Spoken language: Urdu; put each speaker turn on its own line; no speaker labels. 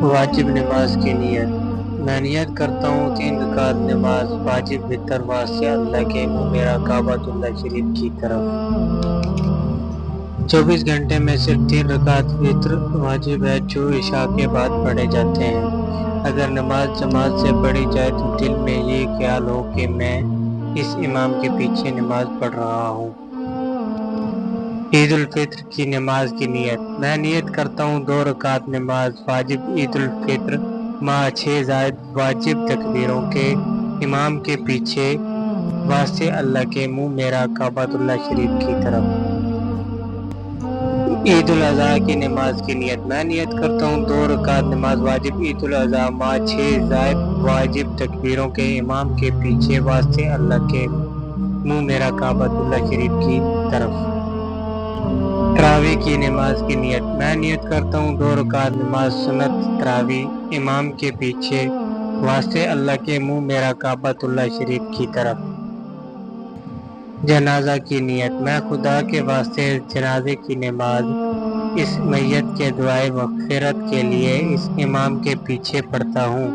واجب نماز کی نیت۔ میں نیت کرتا ہوں 3 رکعت نماز واجب وطر واسطے اللہ کے منہ میرا کعبۃ اللہ شریف کی طرف۔ 24 گھنٹے میں صرف 3 رکعت وطر واجب ہے جو عشاء کے بعد پڑھے جاتے ہیں۔ اگر نماز جماعت سے پڑھی جائے تو دل میں یہ خیال ہو کہ میں اس امام کے پیچھے نماز پڑھ رہا ہوں۔ عید الفطر کی نماز کی نیت۔ میں نیت کرتا ہوں 2 رکعت نماز واجب عید الفطر ماہ 6 زائد واجب تکبیروں کے امام کے پیچھے واسطے اللہ کے منہ میرا کعبۃ اللہ شریف کی طرف۔ عید الاضحیٰ کی نماز کی نیت۔ میں نیت کرتا ہوں 2 رکعت نماز واجب عید الاضحیٰ ماہ 6 زائد واجب تکبیروں کے امام کے پیچھے واسطے اللہ کے منہ میرا کعبۃ اللہ شریف کی طرف۔ تراویح کی نماز کی نیت۔ میں نیت کرتا ہوں 2 رکعت نماز سنت تراویح امام کے پیچھے واسطے اللہ کے منہ میرا کعبۃ اللہ شریف کی طرف۔ جنازہ کی نیت۔ میں خدا کے واسطے جنازے کی نماز اس میت کے دعائے مغفرت کے لیے اس امام کے پیچھے پڑھتا ہوں۔